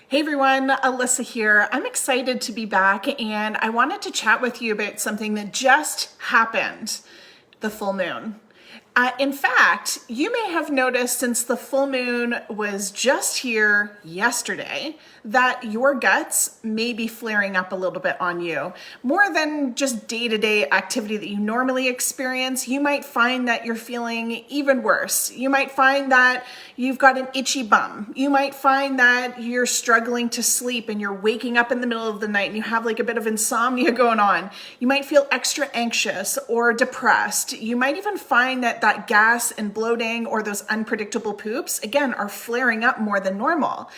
Hey everyone, Alyssa here. I'm excited to be back and I wanted to chat with you about something that just happened, the full moon. In fact, you may have noticed since the full moon was just here yesterday that your guts may be flaring up a little bit on you. More than just day-to-day activity that you normally experience, you might find that you're feeling even worse. You might find that you've got an itchy bum. You might find that you're struggling to sleep and you're waking up in the middle of the night and you have like a bit of insomnia going on. You might feel extra anxious or depressed. You might even find that gas and bloating or those unpredictable poops, again, are flaring up more than normal.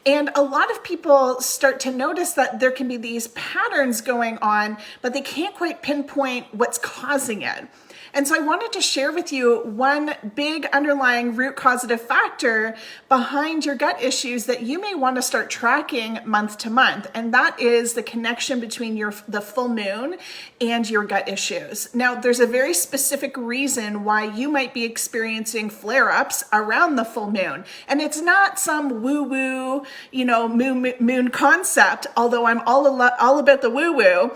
And a lot of people start to notice that there can be these patterns going on, but they can't quite pinpoint what's causing it. And so I wanted to share with you one big underlying root causative factor behind your gut issues that you may want to start tracking month to month. And that is the connection between the full moon and your gut issues. Now, there's a very specific reason why you might be experiencing flare-ups around the full moon. And it's not some woo-woo, moon concept, although I'm all about the woo-woo.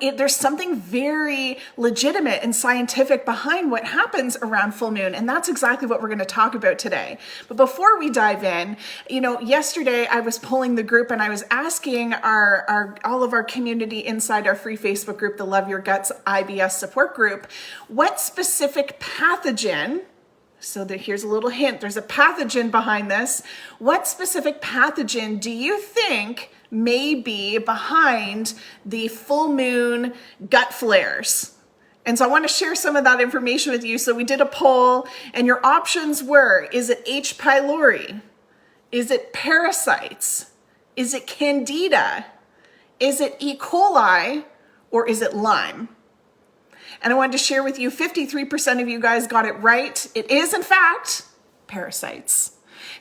There's something very legitimate and scientific behind what happens around full moon, and that's exactly what we're going to talk about today. But before we dive in, yesterday I was polling the group and I was asking all of our community inside our free Facebook group, the Love Your Guts IBS support group, what specific pathogen. So here's a little hint. There's a pathogen behind this. What specific pathogen do you think may be behind the full moon gut flares? And so I want to share some of that information with you. So we did a poll and your options were, is it H. pylori? Is it parasites? Is it candida? Is it E. coli? Or is it Lyme? And I wanted to share with you, 53% of you guys got it right. It is, in fact, parasites.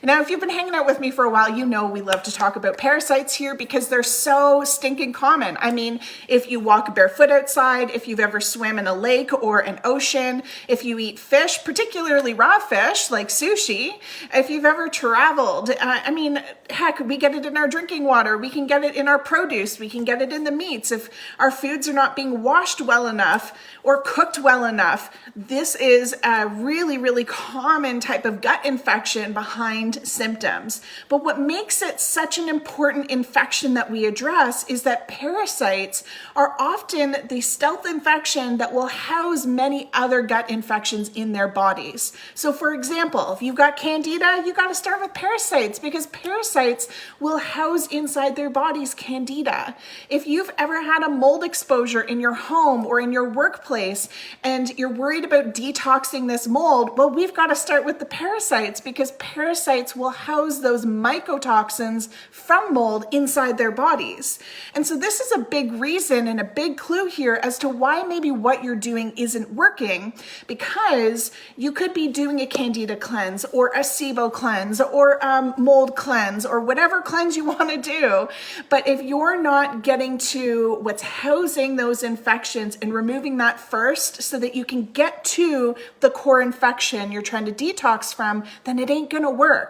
Now, if you've been hanging out with me for a while, you know we love to talk about parasites here because they're so stinking common. I mean, if you walk barefoot outside, if you've ever swam in a lake or an ocean, if you eat fish, particularly raw fish like sushi, if you've ever traveled, heck, we get it in our drinking water, we can get it in our produce, we can get it in the meats. If our foods are not being washed well enough or cooked well enough, this is a really, really common type of gut infection behind symptoms. But what makes it such an important infection that we address is that parasites are often the stealth infection that will house many other gut infections in their bodies. So for example, if you've got candida, you got to start with parasites because parasites will house inside their bodies candida. If you've ever had a mold exposure in your home or in your workplace and you're worried about detoxing this mold, well, we've got to start with the parasites because parasites will house those mycotoxins from mold inside their bodies. And so this is a big reason and a big clue here as to why maybe what you're doing isn't working, because you could be doing a candida cleanse or a SIBO cleanse or mold cleanse or whatever cleanse you want to do. But if you're not getting to what's housing those infections and removing that first so that you can get to the core infection you're trying to detox from, then it ain't going to work.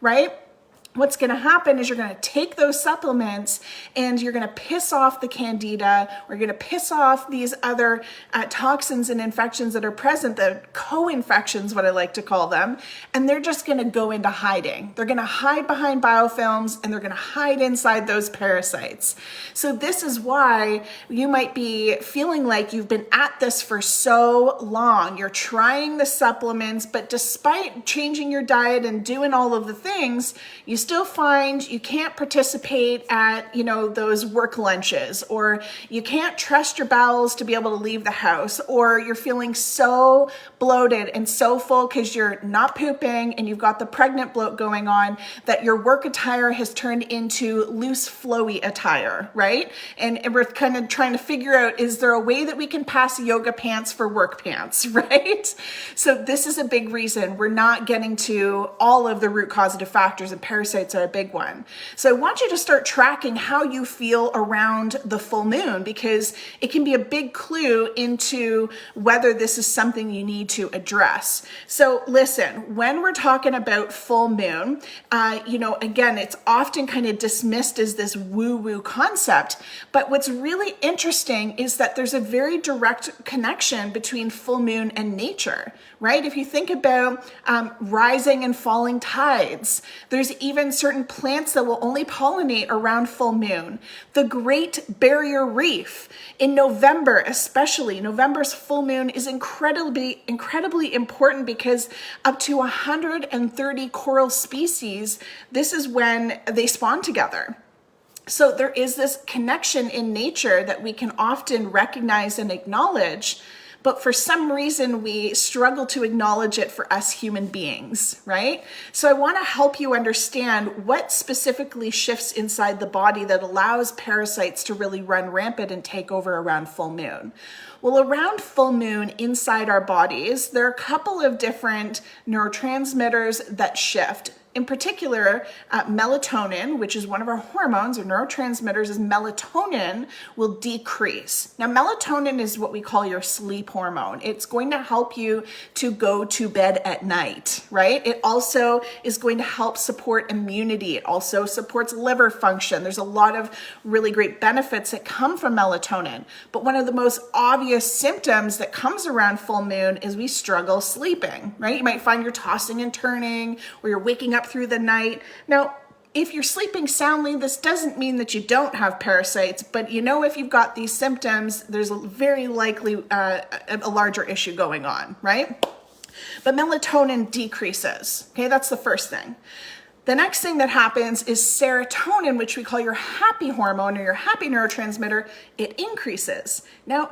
Right? What's going to happen is you're going to take those supplements and you're going to piss off the candida, or you're going to piss off these other toxins and infections that are present, the co-infections, what I like to call them, and they're just going to go into hiding. They're going to hide behind biofilms and they're going to hide inside those parasites. So this is why you might be feeling like you've been at this for so long. You're trying the supplements, but despite changing your diet and doing all of the things, you still find you can't participate at, those work lunches, or you can't trust your bowels to be able to leave the house, or you're feeling so bloated and so full because you're not pooping and you've got the pregnant bloat going on that your work attire has turned into loose flowy attire, right? And we're kind of trying to figure out, is there a way that we can pass yoga pants for work pants, right? So this is a big reason we're not getting to all of the root causative factors, and parasites parasites are a big one. So I want you to start tracking how you feel around the full moon, because it can be a big clue into whether this is something you need to address. So listen, when we're talking about full moon, again, it's often kind of dismissed as this woo-woo concept, but what's really interesting is that there's a very direct connection between full moon and nature, right? If you think about rising and falling tides, there's even certain plants that will only pollinate around full moon. The Great Barrier Reef in November, especially November's full moon, is incredibly important because up to 130 coral species, this is when they spawn together. So there is this connection in nature that we can often recognize and acknowledge, but for some reason we struggle to acknowledge it for us human beings, right? So I want to help you understand what specifically shifts inside the body that allows parasites to really run rampant and take over around full moon. Well, around full moon inside our bodies, there are a couple of different neurotransmitters that shift. In particular, melatonin, which is one of our hormones or neurotransmitters, is melatonin will decrease. Now, melatonin is what we call your sleep hormone. It's going to help you to go to bed at night, right? It also is going to help support immunity. It also supports liver function. There's a lot of really great benefits that come from melatonin. But one of the most obvious symptoms that comes around full moon is we struggle sleeping, right? You might find you're tossing and turning, or you're waking up through the night. Now, if you're sleeping soundly, this doesn't mean that you don't have parasites, but if you've got these symptoms, there's very likely a larger issue going on, right? But melatonin decreases, okay? That's the first thing. The next thing that happens is serotonin, which we call your happy hormone or your happy neurotransmitter, it increases. Now,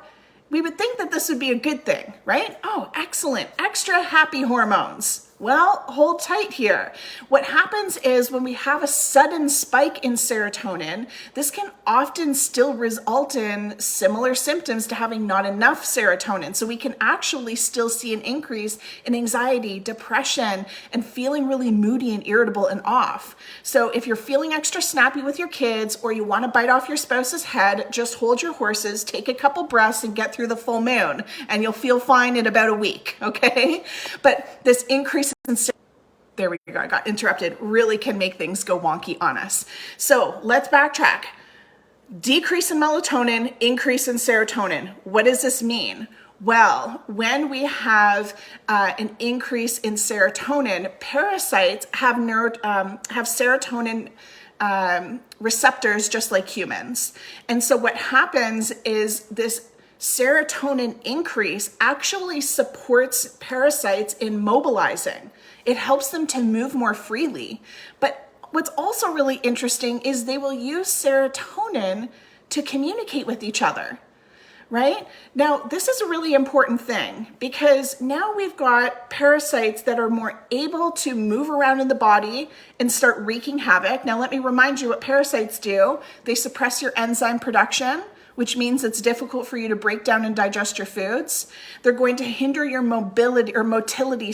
we would think that this would be a good thing, right? Oh, excellent, extra happy hormones. Well, hold tight here. What happens is when we have a sudden spike in serotonin, this can often still result in similar symptoms to having not enough serotonin. So we can actually still see an increase in anxiety, depression, and feeling really moody and irritable and off. So if you're feeling extra snappy with your kids, or you want to bite off your spouse's head, just hold your horses, take a couple breaths, and get through the full moon, and you'll feel fine in about a week, okay? But this increase there we go, I got interrupted, really can make things go wonky on us. So let's backtrack. Decrease in melatonin, increase in serotonin. What does this mean? Well, when we have an increase in serotonin, parasites have serotonin receptors just like humans. And so what happens is this serotonin increase actually supports parasites in mobilizing. It helps them to move more freely. But what's also really interesting is they will use serotonin to communicate with each other, right? Now, this is a really important thing because now we've got parasites that are more able to move around in the body and start wreaking havoc. Now, let me remind you what parasites do. They suppress your enzyme production, which means it's difficult for you to break down and digest your foods. They're going to hinder your motility,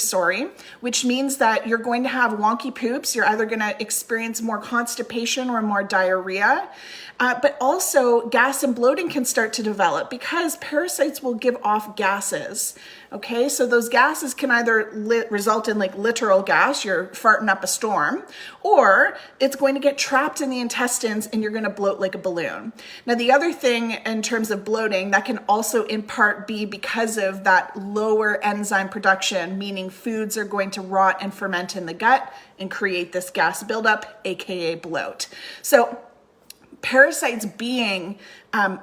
which means that you're going to have wonky poops. You're either going to experience more constipation or more diarrhea. But also gas and bloating can start to develop because parasites will give off gases. Okay, so those gases can either result in like literal gas, you're farting up a storm, or it's going to get trapped in the intestines and you're going to bloat like a balloon. Now, the other thing in terms of bloating, that can also in part be because of that lower enzyme production, meaning foods are going to rot and ferment in the gut and create this gas buildup, aka bloat. So parasites being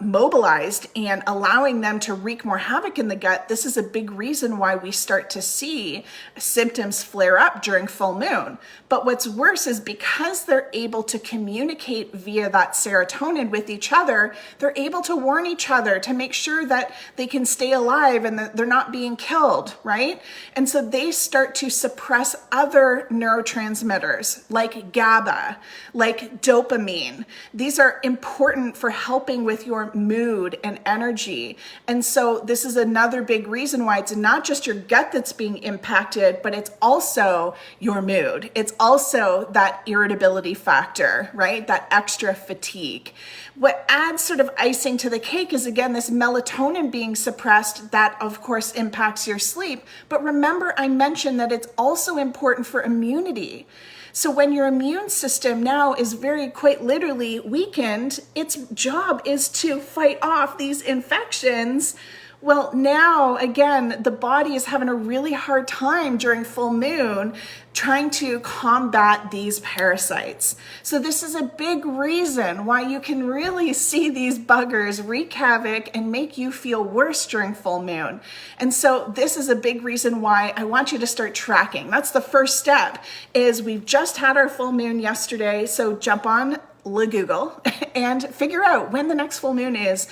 mobilized and allowing them to wreak more havoc in the gut, this is a big reason why we start to see symptoms flare up during full moon. But what's worse is because they're able to communicate via that serotonin with each other, they're able to warn each other to make sure that they can stay alive and that they're not being killed, right? And so they start to suppress other neurotransmitters like GABA, like dopamine. These are important for helping with with your mood and energy. And so this is another big reason why it's not just your gut that's being impacted, but it's also your mood. It's also that irritability factor, right? That extra fatigue. What adds sort of icing to the cake is, again, this melatonin being suppressed that of course impacts your sleep. But remember, I mentioned that it's also important for immunity. So when your immune system now is quite literally weakened, its job is to fight off these infections. Well, now, again, the body is having a really hard time during full moon trying to combat these parasites. So this is a big reason why you can really see these buggers wreak havoc and make you feel worse during full moon. And so this is a big reason why I want you to start tracking. That's the first step, is we've just had our full moon yesterday. So jump on Google and figure out when the next full moon is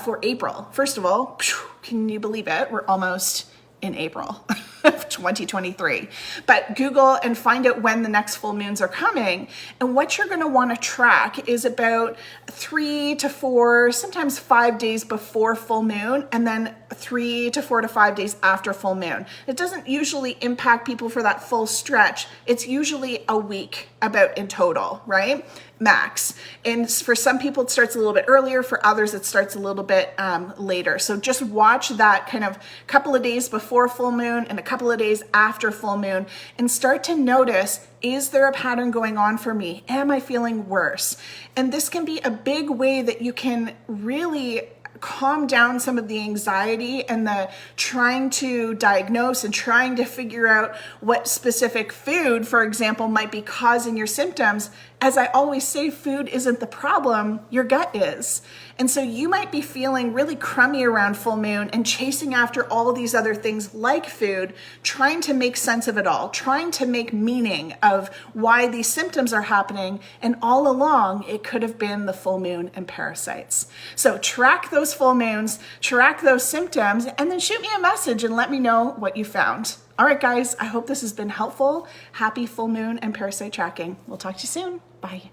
for April. First of all, can you believe it? We're almost in April of 2023. But Google and find out when the next full moons are coming. And what you're going to want to track is about 3 to 4, sometimes 5 days before full moon, and then 3 to 4 to 5 days after full moon. It doesn't usually impact people for that full stretch. It's usually a week about in total, right? Max. And for some people, it starts a little bit earlier. For others, it starts a little bit later. So just watch that kind of couple of days before full moon and a couple of days after full moon and start to notice, is there a pattern going on for me? Am I feeling worse? And this can be a big way that you can really calm down some of the anxiety and the trying to diagnose and trying to figure out what specific food, for example, might be causing your symptoms. As I always say, food isn't the problem, your gut is. And so you might be feeling really crummy around full moon and chasing after all these other things like food, trying to make sense of it all, trying to make meaning of why these symptoms are happening. And all along, it could have been the full moon and parasites. So track those full moons, track those symptoms, and then shoot me a message and let me know what you found. All right, guys, I hope this has been helpful. Happy full moon and parasite tracking. We'll talk to you soon. Bye.